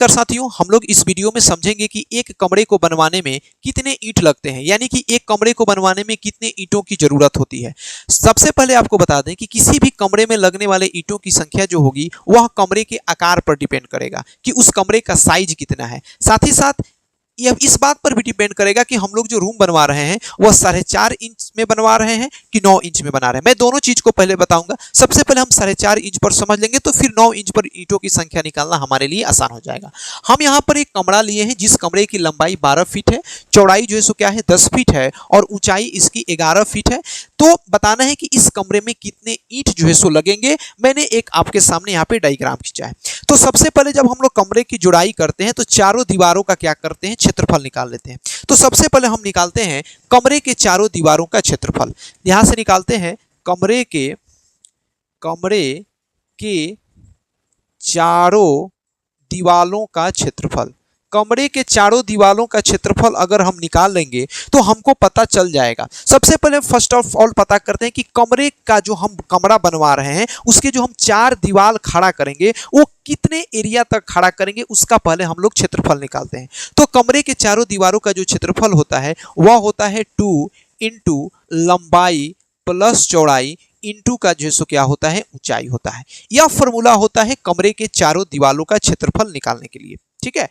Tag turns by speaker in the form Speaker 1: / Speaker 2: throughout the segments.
Speaker 1: तर साथियों हम लोग इस वीडियो में समझेंगे कि एक कमरे को बनवाने में कितने ईंट लगते हैं, यानी कि एक कमरे को बनवाने में कितने ईंटों की जरूरत होती है। सबसे पहले आपको बता दें कि किसी भी कमरे में लगने वाले ईंटों की संख्या जो होगी वह कमरे के आकार पर डिपेंड करेगा कि उस कमरे का साइज कितना है। साथ ही साथ यह इस बात पर भी डिपेंड करेगा कि हम लोग जो रूम बनवा रहे हैं वह 4.5 इंच में बनवा रहे हैं कि 9 इंच में बना रहे हैं। मैं दोनों चीज को पहले बताऊंगा। सबसे पहले हम 4.5 इंच पर समझ लेंगे तो फिर 9 इंच पर ईंटों की संख्या निकालना हमारे लिए आसान हो जाएगा। हम यहाँ पर एक कमरा लिए हैं जिस कमरे की लंबाई 12 फीट है, चौड़ाई जो है सो क्या है 10 फीट है और ऊंचाई इसकी 11 फीट है। तो बताना है कि इस कमरे में कितने ईंट जो है सो लगेंगे। मैंने एक आपके सामने यहाँ पे डायग्राम खींचा है। तो सबसे पहले जब हम लोग कमरे की जुड़ाई करते हैं तो चारों दीवारों का क्या करते हैं, क्षेत्रफल निकाल लेते हैं। तो सबसे पहले हम निकालते हैं कमरे के चारों दीवारों का क्षेत्रफल। यहां से निकालते हैं कमरे के चारों दीवारों का क्षेत्रफल। कमरे के चारों दीवारों का क्षेत्रफल अगर हम निकाल लेंगे तो हमको पता चल जाएगा। सबसे पहले फर्स्ट ऑफ ऑल पता करते हैं कि कमरे का जो हम कमरा बनवा रहे हैं उसके जो हम 4 दीवार खड़ा करेंगे वो कितने एरिया तक खड़ा करेंगे, उसका पहले हम लोग क्षेत्रफल निकालते हैं। तो कमरे के चारों दीवारों का जो क्षेत्रफल होता है वह होता है 2 इंटू लंबाई प्लस चौड़ाई इंटू का जो सो क्या होता है ऊंचाई होता है। यह फॉर्मूला होता है कमरे के चारों दीवारों का क्षेत्रफल निकालने के लिए। ठीक है,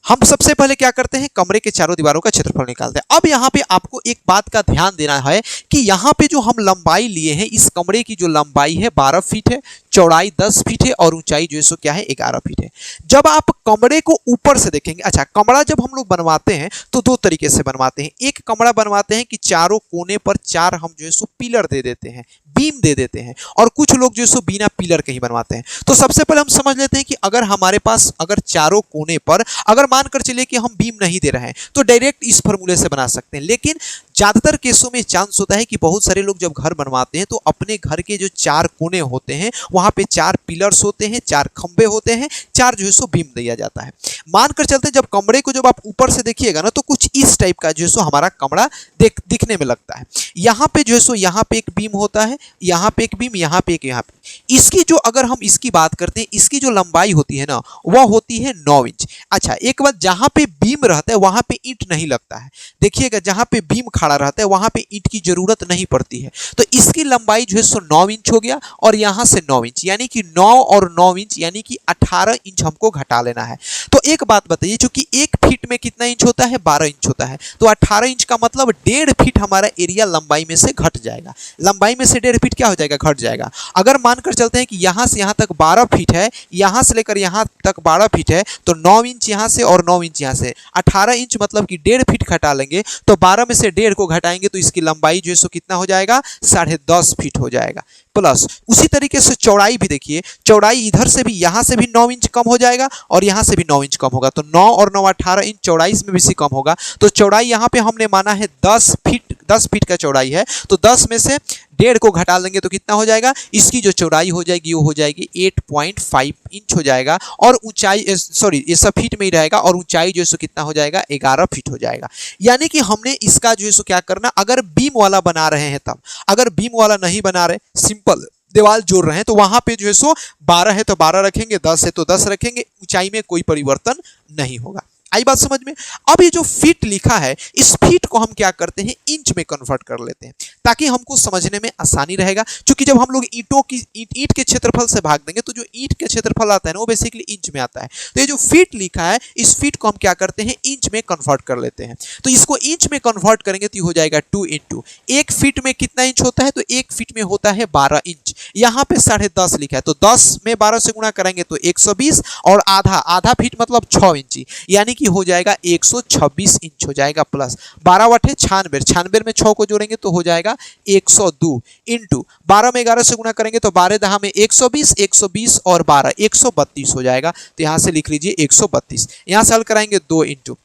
Speaker 1: हम सबसे पहले क्या करते हैं, कमरे के चारों दीवारों का क्षेत्रफल निकालते हैं। अब यहाँ पे आपको एक बात का ध्यान देना है कि यहाँ पे जो हम लंबाई लिए हैं इस कमरे की जो लंबाई है 12 फीट है, चौड़ाई 10 फीट है और ऊंचाई जो है सो क्या है 11 फीट है। जब आप कमरे को ऊपर से देखेंगे, अच्छा कमरा जब हम लोग बनवाते हैं तो 2 तरीके से बनवाते हैं। एक कमरा बनवाते हैं कि चारों कोने पर 4 हम जो है सो पिलर दे देते हैं, बीम दे देते हैं, और कुछ लोग जो है सो बिना पिलर के ही बनवाते हैं। तो सबसे पहले हम समझ लेते हैं कि अगर हमारे पास अगर चारों कोने पर अगर मानकर चलिए कि हम बीम नहीं दे रहे हैं तो डायरेक्ट इस फॉर्मूले से बना सकते हैं। लेकिन ज्यादातर केसों में चांस होता है कि बहुत सारे लोग जब घर बनवाते हैं तो अपने घर के जो 4 कोने होते हैं वहां पे 4 पिलर्स होते हैं, 4 खंबे होते हैं, 4 जो है सो बीम दिया जाता है। मानकर चलते हैं जब कमरे को जब आप ऊपर से देखिएगा ना तो कुछ इस टाइप का जो है सो हमारा कमरा दिखने में लगता है। यहाँ पे जो है सो यहाँ पे एक बीम होता है, यहाँ पे एक बीम, यहाँ पे एक, यहाँ पे। इसकी जो अगर हम इसकी बात करते हैं इसकी जो लंबाई होती है ना वह होती है 9 इंच। अच्छा एक बात, जहां पे बीम रहता है वहां पे ईंट नहीं लगता है। देखिएगा जहां पे बीम खड़ा रहता है वहां पे ईंट की जरूरत नहीं पड़ती है। तो इसकी लंबाई जो है सो 9 इंच हो गया और यहां से 9 इंच यानी कि 9 और 9 इंच यानी कि 18 इंच हमको घटा लेना है। तो एक बात बताइए, चूंकि 1 फीट में कितना इंच होता है, 12 इंच होता है, तो 18 इंच का मतलब 1.5 फीट हमारा एरिया लंबाई में से घट जाएगा। लंबाई में से 1.5 फीट क्या हो जाएगा, घट जाएगा। अगर मानकर चलते हैं कि यहां से यहां तक 12 फीट है, यहां से लेकर यहां तक 12 फीट है, तो 9 इंच यहां से और 9 इंच यहां से, 18 इंच मतलब कि 1.5 फीट घटा लेंगे। तो 12 में से 1.5 को घटाएंगे तो इसकी लंबाई जो है सो कितना हो जाएगा, 10.5 फीट हो जाएगा। प्लस उसी तरीके से चौड़ाई भी देखिए, चौड़ाई इधर से भी यहां से भी 9 इंच कम हो जाएगा और यहां से भी 9 इंच कम होगा। तो 9 और 9 18 इंच चौड़ाई इसमें भी से कम होगा। तो चौड़ाई यहां पे हमने माना है 10 फीट का चौड़ाई है, तो 10 में से 1.5 को घटा लेंगे तो कितना हो जाएगा, इसकी जो चौड़ाई हो जाएगी वो हो जाएगी 8.5 इंच हो जाएगा और ऊंचाई ये सब फीट में ही रहेगा और ऊंचाई जो है सो कितना हो जाएगा, 11 फीट हो जाएगा। यानी कि हमने इसका जो है सो क्या करना, अगर बीम वाला बना रहे हैं तब, अगर बीम वाला नहीं बना रहे, सिंपल दीवार जोड़ रहे हैं तो वहां पे जो है सो 12 है तो 12 रखेंगे, 10 है तो 10 रखेंगे, ऊंचाई में कोई परिवर्तन नहीं होगा। आई बात समझ में। अब ये जो फीट लिखा है इस फीट को हम क्या करते हैं, इंच में कन्वर्ट कर लेते हैं ताकि हमको समझने में आसानी रहेगा। क्योंकि जब हम लोग ईंट के क्षेत्रफल से भाग देंगे तो जो ईंट के क्षेत्रफल आता है ना वो बेसिकली इंच में आता है। तो ये जो फीट लिखा है इस फीट को हम क्या करते हैं, इंच में कन्वर्ट कर लेते हैं। तो इसको इंच में कन्वर्ट करेंगे तो हो जाएगा 2 इंटू 1 फीट में कितना इंच होता है, तो 1 फीट में होता है 12 इंच। यहाँ पे 10.5 लिखा है तो 10 में 12 से गुणा करेंगे तो 120 और आधा फीट मतलब 6 इंची, यानी हो जाएगा 126 इंच हो जाएगा। प्लस 12 वट है 96 में 6 को जोड़ेंगे तो हो जाएगा 102 इंटू 12 में 11 से गुणा करेंगे तो 12 दहा में 120 और 12 132 हो जाएगा। तो यहां से लिख लीजिए 132। यहां से हल कराएंगे 2 इंटू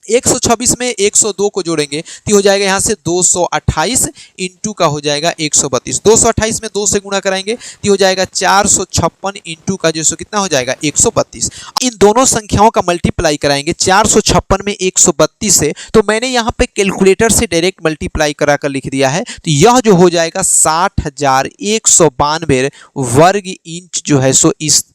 Speaker 1: 126 में 102 को जोड़ेंगे तो हो जाएगा यहाँ से 228 इंटू का हो जाएगा 132। 228 में 2 से गुणा कराएंगे तो हो जाएगा 456 इंटू का जो सो कितना हो जाएगा 132। इन दोनों संख्याओं का मल्टीप्लाई कराएंगे 456 में 132 से, तो मैंने यहाँ पे कैलकुलेटर से डायरेक्ट मल्टीप्लाई करा कर लिख दिया है। तो यह जो हो जाएगा 60,192 वर्ग इंच जो है सो इस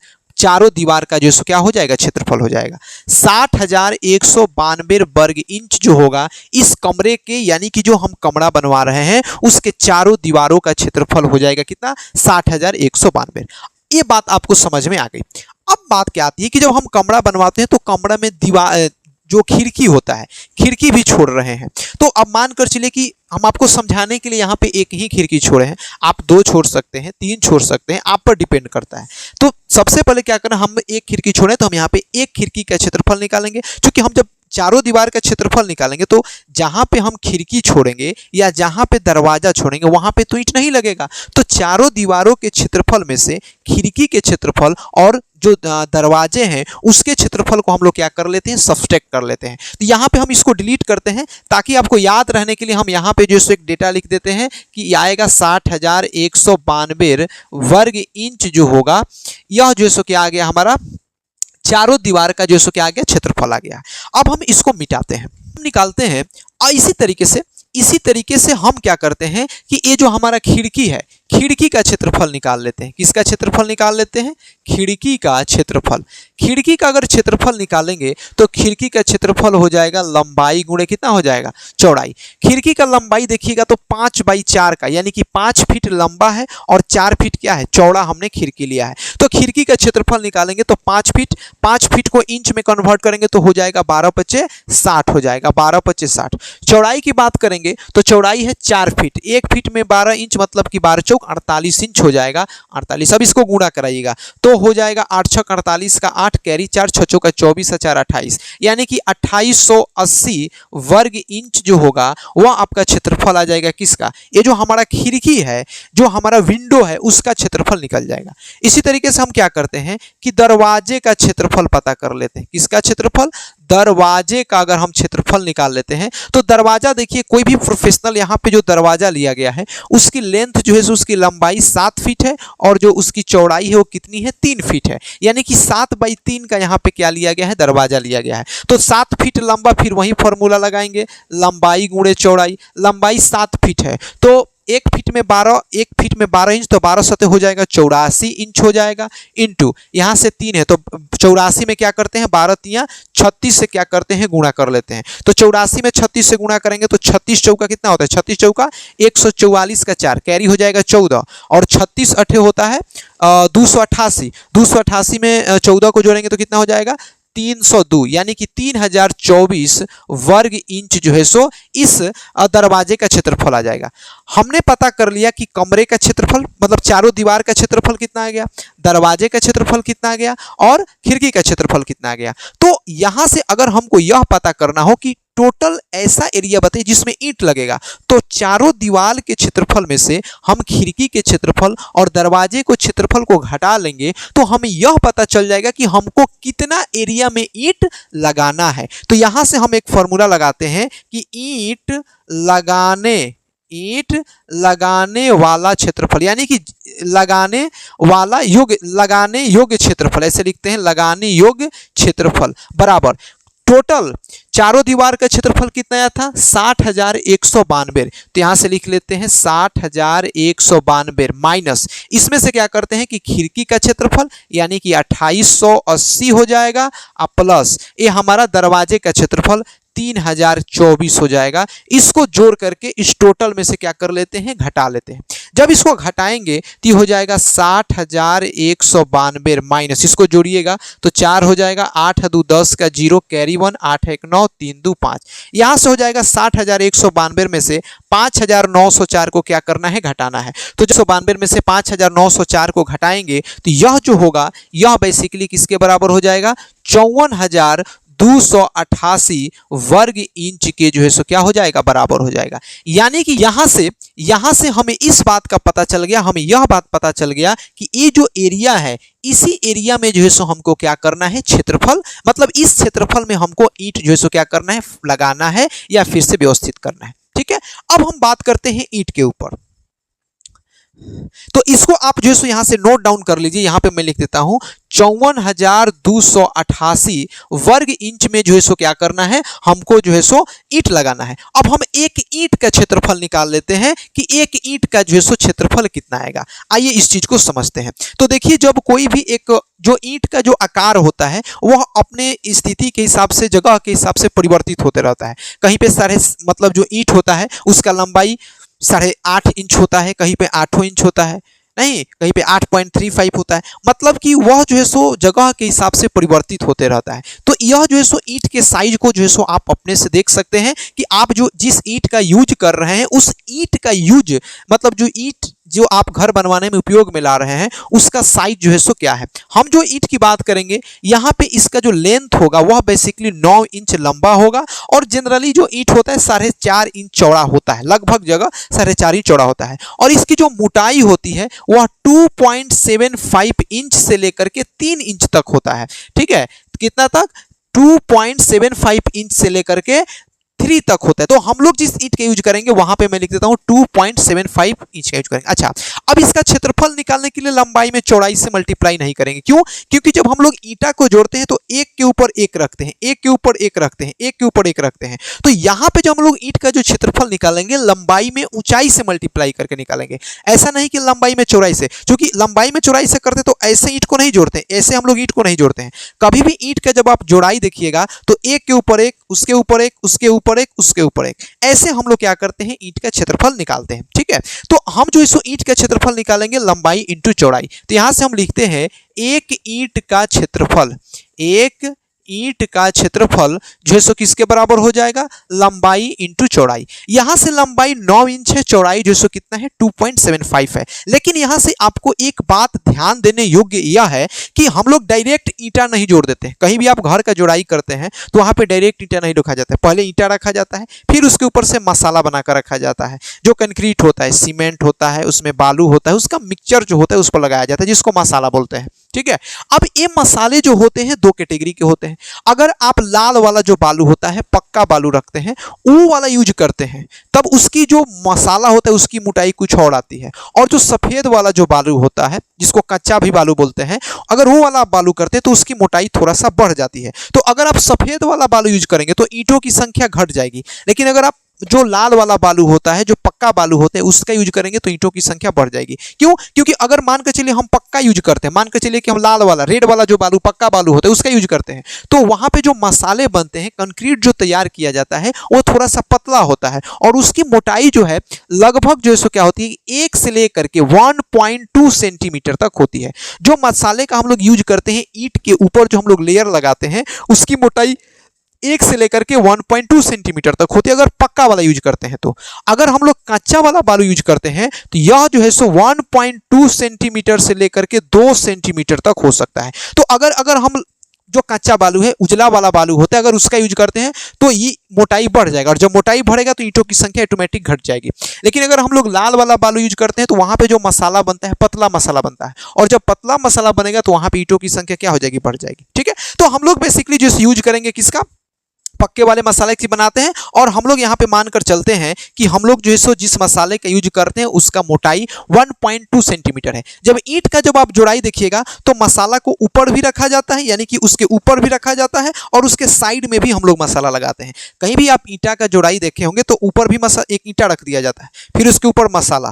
Speaker 1: चारों दीवार का जो क्या हो जाएगा क्षेत्रफल हो जाएगा 60,192 वर्ग इंच जो होगा इस कमरे के, यानी कि जो हम कमरा बनवा रहे हैं उसके चारों दीवारों का क्षेत्रफल हो जाएगा कितना 60,192। ये बात आपको समझ में आ गई। अब बात क्या आती है कि जब हम कमरा बनवाते हैं तो कमरा में दीवार जो खिड़की होता है, खिड़की भी छोड़ रहे हैं। तो अब मानकर चलिए कि हम आपको समझाने के लिए यहाँ पे एक ही खिड़की छोड़े हैं, आप 2 छोड़ सकते हैं, 3 छोड़ सकते हैं, आप पर डिपेंड करता है। तो सबसे पहले क्या करना, हम एक खिड़की छोड़े तो हम यहाँ पे एक खिड़की का क्षेत्रफल निकालेंगे, क्योंकि हम जब चारों दीवार का क्षेत्रफल निकालेंगे तो जहां पे हम खिड़की छोड़ेंगे या जहां पे दरवाजा छोड़ेंगे वहां पे तो ईंट नहीं लगेगा। तो चारों दीवारों के क्षेत्रफल में से खिड़की के क्षेत्रफल और जो दरवाजे हैं उसके क्षेत्रफल को हम लोग क्या कर लेते हैं, सब्सट्रैक्ट कर लेते हैं। तो यहाँ पे हम इसको डिलीट करते हैं ताकि आपको याद रहने के लिए हम यहाँ पे जो है एक डेटा लिख देते हैं कि आएगा 60,192 वर्ग इंच जो होगा, यह जो है क्या आ गया हमारा चारों दीवार का जो है क्या आ गया क्षेत्रफल आ गया। अब हम इसको मिटाते हैं, निकालते हैं। और इसी तरीके से हम क्या करते हैं कि ये जो हमारा खिड़की है, खिड़की का क्षेत्रफल निकाल लेते हैं। किसका क्षेत्रफल निकाल लेते हैं, खिड़की का क्षेत्रफल। खिड़की का अगर क्षेत्रफल निकालेंगे तो खिड़की का क्षेत्रफल हो जाएगा लंबाई गुणे कितना हो जाएगा, चौड़ाई। खिड़की का लंबाई देखिएगा तो 5/4 का, यानी कि 5 फीट लंबा है और 4 फीट क्या है, चौड़ा हमने खिड़की लिया है। तो खिड़की का क्षेत्रफल निकालेंगे तो 5 फीट को इंच में कन्वर्ट करेंगे तो हो जाएगा 12×5=60 हो जाएगा, 12×5=60। चौड़ाई की बात करेंगे तो चौड़ाई है 4 फीट, 1 फीट में 12 इंच मतलब कि 12×4 48 इंच हो जाएगा, 48। अब इसको गुणा कराइएगा तो हो जाएगा 8×6 48 का 8 कैरी 4 6 का 24 4 28, यानी कि 2880 वर्ग इंच जो होगा वह आपका क्षेत्रफल आ जाएगा। किसका, ये जो हमारा खिड़की है, जो हमारा विंडो है उसका क्षेत्रफल निकल जाएगा। इसी तरीके से हम क्या करते हैं कि दरवाजे का क्षेत्रफल पता कर लेते हैं। किसका क्षेत्रफल, दरवाजे का अगर हम क्षेत्रफल निकाल लेते हैं तो दरवाजा देखिए कोई भी प्रोफेशनल यहाँ पे जो दरवाजा लिया गया है उसकी लेंथ जो है उसकी लंबाई 7 फीट है और जो उसकी चौड़ाई है वो कितनी है, 3 फीट है, यानी कि 7/3 का यहाँ पे क्या लिया गया है, दरवाजा लिया गया है। तो 7 फीट लंबा, फिर वही फॉर्मूला लगाएंगे, लंबाई गुणे चौड़ाई। लंबाई 7 फीट है तो 1 फीट में 12 इंच तो 12 सतह हो जाएगा 84 इंच हो जाएगा, इंटू यहाँ से 3 है तो 84 में क्या करते हैं 12×3 36 से क्या करते हैं गुणा कर लेते हैं। तो 84 में 36 से गुणा करेंगे तो 36 चौका कितना होता है, 36 चौका 144 का 4 कैरी हो जाएगा 14 और 36 अठे होता है 288। 288 में 14 को जोड़ेंगे तो कितना हो जाएगा 302, यानी कि 3024 वर्ग इंच जो है सो इस दरवाजे का क्षेत्रफल आ जाएगा। हमने पता कर लिया कि कमरे का क्षेत्रफल मतलब चारों दीवार का क्षेत्रफल कितना आ गया, दरवाजे का क्षेत्रफल कितना आ गया और खिड़की का क्षेत्रफल कितना आ गया। तो यहां से अगर हमको यह पता करना हो कि टोटल ऐसा एरिया बताइए जिसमें ईंट लगेगा, तो चारों दीवार के क्षेत्रफल में से हम खिड़की के क्षेत्रफल और दरवाजे को क्षेत्रफल को घटा लेंगे तो हमें यह पता चल जाएगा कि हमको कितना एरिया में ईंट लगाना है। तो यहां से हम एक फॉर्मूला लगाते हैं कि ईंट लगाने वाला क्षेत्रफल, यानी कि लगाने योग्य क्षेत्रफल, ऐसे लिखते हैं लगाने योग्य क्षेत्रफल बराबर टोटल चारों दीवार का क्षेत्रफल कितना आया था 60,192। तो यहां से लिख लेते हैं 60,192 माइनस इसमें से क्या करते हैं कि खिड़की का क्षेत्रफल यानी कि 2880 हो जाएगा प्लस ये हमारा दरवाजे का क्षेत्रफल 3024 हो जाएगा। इसको जोड़ करके इस टोटल में से क्या कर लेते हैं, घटा लेते हैं। जब इसको घटाएंगे तो हो जाएगा 60,192 माइनस इसको जोड़िएगा तो 4 हो जाएगा, 8 2 10 का 0 कैरी 1 8 1 9 3 2 5। यहाँ से हो जाएगा 60,192 में से 5,904 को क्या करना है, घटाना है। तो 192 में से 5,904 को घटाएंगे तो यह जो होगा यह बेसिकली किसके बराबर हो जाएगा 54,288 वर्ग इंच के जो है सो क्या हो जाएगा, बराबर हो जाएगा। यानी कि यहां से हमें इस बात का पता चल गया, हमें यह बात पता चल गया कि ये जो एरिया है इसी एरिया में जो है सो हमको क्या करना है, क्षेत्रफल मतलब इस क्षेत्रफल में हमको ईंट जो है सो क्या करना है, लगाना है या फिर से व्यवस्थित करना है। ठीक है, अब हम बात करते हैं ईंट के ऊपर। तो इसको आप जो है सो यहां से नोट डाउन कर लीजिए। यहां पे मैं लिख देता हूं 54,288 वर्ग इंच में जो है सो क्या करना है, हमको जो है सो ईंट लगाना है। अब हम एक ईंट का क्षेत्रफल निकाल लेते हैं कि एक ईंट का जो है सो क्षेत्रफल कितना आएगा। आइए इस चीज को समझते हैं। तो देखिए, जब कोई भी एक जो ईंट का जो आकार होता है वह अपने स्थिति के हिसाब से, जगह के हिसाब से परिवर्तित होते रहता है। कहीं पे मतलब जो ईंट होता है उसका लंबाई 8.5 इंच होता है, कहीं पे 8 इंच होता है, नहीं कहीं पे 8.35 होता है। मतलब कि वह जो है सो जगह के हिसाब से परिवर्तित होते रहता है। तो यह जो है सो ईंट के साइज को जो है सो आप अपने से देख सकते हैं कि आप जो जिस ईंट का यूज कर रहे हैं उस ईंट का यूज, मतलब जो ईंट जो आप घर बनवाने में उपयोग में ला रहे हैं उसका साइज जो है सो क्या है। हम जो ईंट की बात करेंगे यहाँ पे इसका जो लेंथ होगा वह बेसिकली 9 इंच लंबा होगा, और जनरली जो ईंट होता है 4.5 इंच चौड़ा होता है, लगभग जगह 4.5 इंच चौड़ा होता है। और इसकी जो मोटाई होती है वह 2.75 इंच से लेकर के 3 इंच तक होता है। ठीक है, कितना तक? 2.75 इंच से लेकर के 3 तक होता है। तो हम लोग जिस ईंट का यूज करेंगे वहां पे मैं लिख देता हूं 2.75 इंच का यूज करेंगे। अच्छा, अब इसका क्षेत्रफल निकालने के लिए लंबाई में चौड़ाई से मल्टीप्लाई नहीं करेंगे। क्यों? क्योंकि जब हम लोग ईंटा को जोड़ते हैं तो एक के ऊपर एक रखते हैं, एक के ऊपर एक रखते हैं, एक के ऊपर एक रखते हैं। तो यहां पे जब हम लोग ईंट का जो क्षेत्रफल निकालेंगे लंबाई में ऊंचाई से मल्टीप्लाई करके निकालेंगे, ऐसा नहीं कि लंबाई में चौड़ाई से। क्योंकि लंबाई में चौड़ाई से करते तो ऐसे ईंट को नहीं जोड़ते, ऐसे हम लोग ईंट को नहीं जोड़ते हैं। कभी भी ईंट का जब आप जोड़ाई देखिएगा तो एक के ऊपर एक, उसके ऊपर एक, उसके ऊपर एक, उसके ऊपर एक, ऐसे हम लोग क्या करते हैं, ईंट का क्षेत्रफल निकालते हैं। ठीक है, तो हम जो इसको ईंट का क्षेत्रफल निकालेंगे लंबाई इंटू चौड़ाई। तो यहां से हम लिखते हैं एक ईंट का क्षेत्रफल, एक ईंट का क्षेत्रफल जो है सो किसके बराबर हो जाएगा, लंबाई इंटू चौड़ाई। यहां से लंबाई 9 इंच है, चौड़ाई जो है सो कितना है 2.75 है। लेकिन यहां से आपको एक बात ध्यान देने योग्य यह है कि हम लोग डायरेक्ट ईंटा नहीं जोड़ देते हैं। कहीं भी आप घर का जोड़ाई करते हैं तो वहां पे डायरेक्ट ईंटा नहीं रखा जाता है, पहले ईंटा रखा जाता है, फिर उसके ऊपर से मसाला बनाकर रखा जाता है। जो कंक्रीट होता है, सीमेंट होता है, उसमें बालू होता है, उसका मिक्सचर जो होता है उस पर लगाया जाता है, जिसको मसाला बोलते हैं। ठीक है, अब ये मसाले जो होते हैं 2 कैटेगरी के होते हैं। अगर आप लाल वाला जो बालू होता है, पक्का बालू रखते हैं, वो वाला यूज करते हैं, तब उसकी जो मसाला होता है उसकी मोटाई कुछ और आती है। और जो सफेद वाला जो बालू होता है, जिसको कच्चा भी बालू बोलते हैं, अगर वो वाला बालू करते हैं तो उसकी मोटाई थोड़ा सा बढ़ जाती है। तो अगर आप सफेद वाला बालू यूज करेंगे तो ईंटों की संख्या घट जाएगी। लेकिन अगर आप जो लाल वाला बालू होता है, जो पक्का बालू होता है, उसका यूज करेंगे तो ईंटों की संख्या बढ़ जाएगी। क्यों? क्योंकि अगर मान के चलिए हम पक्का यूज करते हैं, मान के चलिए कि हम लाल वाला, रेड वाला जो बालू, पक्का बालू होता है उसका यूज करते हैं, तो वहां पे जो मसाले बनते हैं, कंक्रीट जो तैयार किया जाता है वो थोड़ा सा पतला होता है, और उसकी मोटाई जो है लगभग जो है सो क्या होती है, 1 से लेकर के 1.2 सेंटीमीटर तक होती है। जो मसाले का हम लोग यूज करते हैं ईंट के ऊपर, जो हम लोग लेयर लगाते हैं, उसकी मोटाई 1 से लेकर के 1.2 सेंटीमीटर तक होती है, अगर पक्का वाला यूज करते हैं तो। अगर हम लोग कच्चा वाला बालू यूज करते हैं तो यह जो है सो 1.2 सेंटीमीटर से लेकर के 2 सेंटीमीटर तक हो सकता है। तो अगर हम जो कच्चा बालू है, उजला वाला बालू होता है, अगर उसका यूज करते हैं तो ये मोटाई बढ़ जाएगा, और जब मोटाई बढ़ेगा तो ईंटों की संख्या ऑटोमेटिक घट जाएगी। लेकिन अगर हम लोग लाल वाला बालू यूज करते हैं तो वहां पे जो मसाला बनता है पतला मसाला बनता है, और जब पतला मसाला बनेगा तो वहां पे ईंटों की संख्या क्या हो जाएगी, बढ़ जाएगी। ठीक है, तो हम लोग बेसिकली जो यूज करेंगे किसका, पक्के वाले मसाले की बनाते हैं। और हम लोग यहाँ पे मानकर चलते हैं कि हम लोग जो है सो जिस मसाले का यूज करते हैं उसका मोटाई 1.2 सेंटीमीटर है। जब ईंट का जब आप जोड़ाई देखिएगा तो मसाला को ऊपर भी रखा जाता है, यानी कि उसके ऊपर भी रखा जाता है, और उसके साइड में भी हम लोग मसाला लगाते हैं। कहीं भी आप ईंटा का जोड़ाई देखे होंगे तो ऊपर भी एक ईंटा रख दिया जाता है, फिर उसके ऊपर मसाला,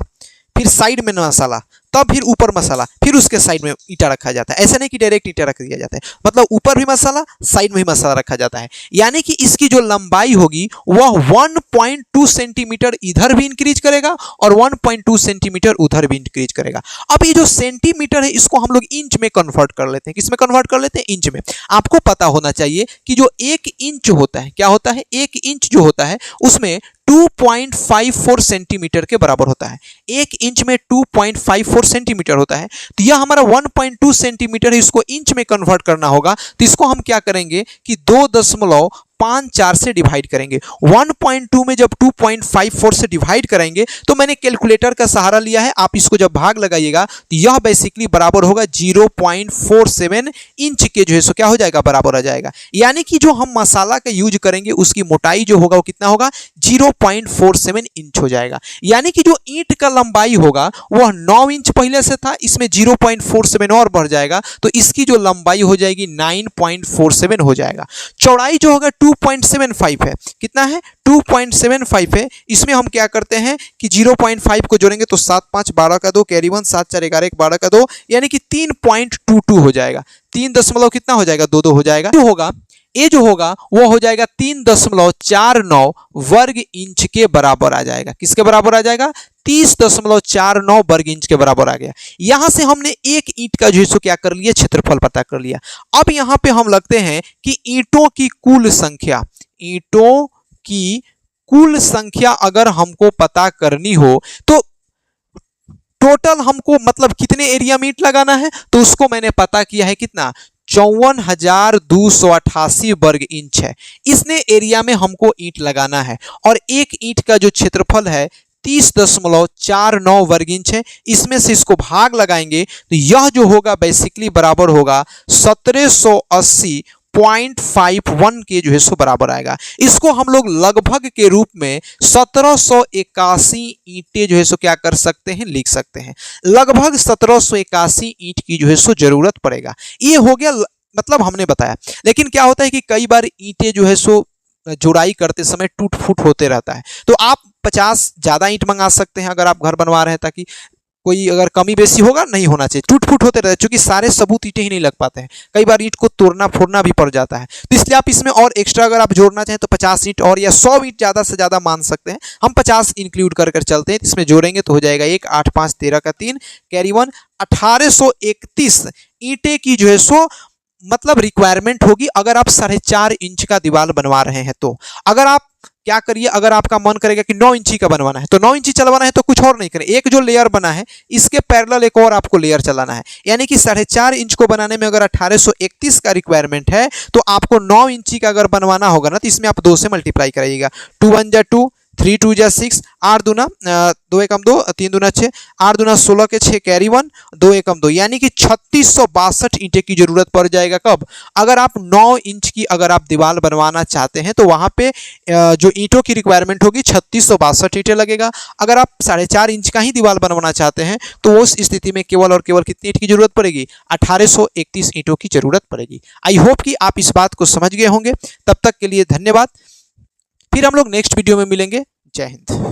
Speaker 1: फिर साइड में मसाला, तब फिर ऊपर मसाला, फिर उसके साइड में ईंटा रखा जाता है। ऐसा नहीं कि डायरेक्ट ईंटा रख दिया जाता है, मतलब ऊपर भी मसाला, साइड में भी मसाला रखा जाता है। यानी कि इसकी जो लंबाई होगी वह 1.2 सेंटीमीटर इधर भी इंक्रीज करेगा और 1.2 सेंटीमीटर उधर भी इंक्रीज करेगा। अब ये जो सेंटीमीटर है इसको हम लोग इंच में कन्वर्ट कर लेते हैं। किस में कन्वर्ट कर लेते हैं? इंच में। आपको पता होना चाहिए कि जो 1 इंच होता है, क्या होता है, 1 इंच जो होता है उसमें 2.54 सेंटीमीटर के बराबर होता है। 1 इंच में 2.54 सेंटीमीटर होता है। तो यह हमारा 1.2 सेंटीमीटर है, इसको इंच में कन्वर्ट करना होगा। तो इसको हम क्या करेंगे कि 2.5 2.54 से डिवाइड करेंगे। 1.2 में जब 2.54 से डिवाइड करेंगे तो मैंने कैलकुलेटर का सहारा लिया है, आप इसको जब भाग लगाइएगा तो यह बेसिकली बराबर होगा 0.47 इंच के जो है सो क्या हो जाएगा, बराबर आ जाएगा। यानी कि जो हम मसाला का यूज करेंगे उसकी मोटाई जो होगा वो कितना होगा, 0.47 इंच हो जाएगा। यानी कि जो ईंट का लंबाई होगा वह 9 इंच पहले से था, इसमें 0.47 और बढ़ जाएगा तो इसकी जो लंबाई हो जाएगी 9.47 हो जाएगा। चौड़ाई जो होगा 2.75 है, कितना है, 2.75 है। इसमें हम क्या करते हैं कि 0.5 को जोड़ेंगे तो 7 5 12 का 2 कैरी 1, 7 4 11 12 का 2, यानी कि 3.22 हो जाएगा। 3 दशमलव कितना हो जाएगा, 2 हो जाएगा। जो होगा ये जो होगा वो हो जाएगा 3.49 वर्ग इंच के बराबर आ जाएगा। किसके बराबर आ जाएगा, 30.49 वर्ग इंच के बराबर आ गया। यहां से हमने एक ईंट का जो है क्या कर लिया, क्षेत्रफल पता कर लिया। अब यहां पे हम लगते हैं कि ईंटों की कुल संख्या, ईंटों की कुल संख्या अगर हमको पता करनी हो तो टोटल हमको मतलब कितने एरिया में ईंट लगाना है, तो उसको मैंने पता किया है कितना, 54,288 वर्ग इंच है। इसने एरिया में हमको ईंट लगाना है और एक ईंट का जो क्षेत्रफल है 30.49 वर्ग इंच है। इसमें से इसको भाग लगाएंगे तो यह जो होगा बेसिकली बराबर होगा 1780.51 के जो है सो बराबर आएगा। इसको हम लोग लगभग के रूप में 1781 ईंटें जो है सो क्या कर सकते हैं, लिख सकते हैं। लगभग 1781 ईंट की जो है सो जरूरत पड़ेगा। ये हो गया मतलब हमने बताया। लेकिन क्या होता है कि कई बार ईंटें जो है सो जुड़ाई करते समय टूट फूट होते रहता है, तो आप 50 ज्यादा ईंट मंगा सकते हैं अगर आप घर बनवा रहे हैं, ताकि कोई अगर कमी बेसी होगा नहीं होना चाहिए। टूट फूट होते रहते हैं, क्योंकि सारे सबूत ईंटें ही नहीं लग पाते हैं, कई बार ईंट को तोड़ना फोड़ना भी पड़ जाता है। तो इसलिए आप इसमें और एक्स्ट्रा अगर आप जोड़ना चाहें तो 50 ईंट और या 100 ईंट ज़्यादा से ज़्यादा मान सकते हैं। हम 50 इंक्लूड कर चलते हैं। इसमें जोड़ेंगे तो हो जाएगा 1 8 5 13 का 3 कैरी 1, 1831 ईंटें की जो है सो मतलब रिक्वायरमेंट होगी अगर आप 4.5 इंच का दीवार बनवा रहे हैं। तो अगर आप क्या करिए, अगर आपका मन करेगा कि 9 इंची का बनवाना है तो 9 इंची चलवाना है तो कुछ और नहीं करें, एक जो लेयर बना है इसके पैरेलल एक और आपको लेयर चलाना है। यानी कि 4.5 इंच को बनाने में अगर 1831 का रिक्वायरमेंट है तो आपको 9 इंची का अगर बनवाना होगा ना तो इसमें आप 2 से मल्टीप्लाई कराइएगा। 2 1 जा 2, 3 2 जा 6, 8 दूना 2 एकम 2, 3 दूना 6, 8 दूना 16 के 6 कैरी 1, 2 एकम 2, यानी कि 3662 ईंटें की जरूरत पड़ जाएगा। कब, अगर आप 9 इंच की अगर आप दीवार बनवाना चाहते हैं तो वहां पे जो ईंटों की रिक्वायरमेंट होगी 3662 ईंटें लगेगा। अगर आप 4.5 इंच का ही दीवार बनवाना चाहते हैं तो उस स्थिति में केवल और केवल कितनी ईंट की जरूरत पड़ेगी, 1831 ईंटों की जरूरत पड़ेगी। आई होप कि आप इस बात को समझ गए होंगे। तब तक के लिए धन्यवाद। फिर हम लोग नेक्स्ट वीडियो में मिलेंगे। जय हिंद।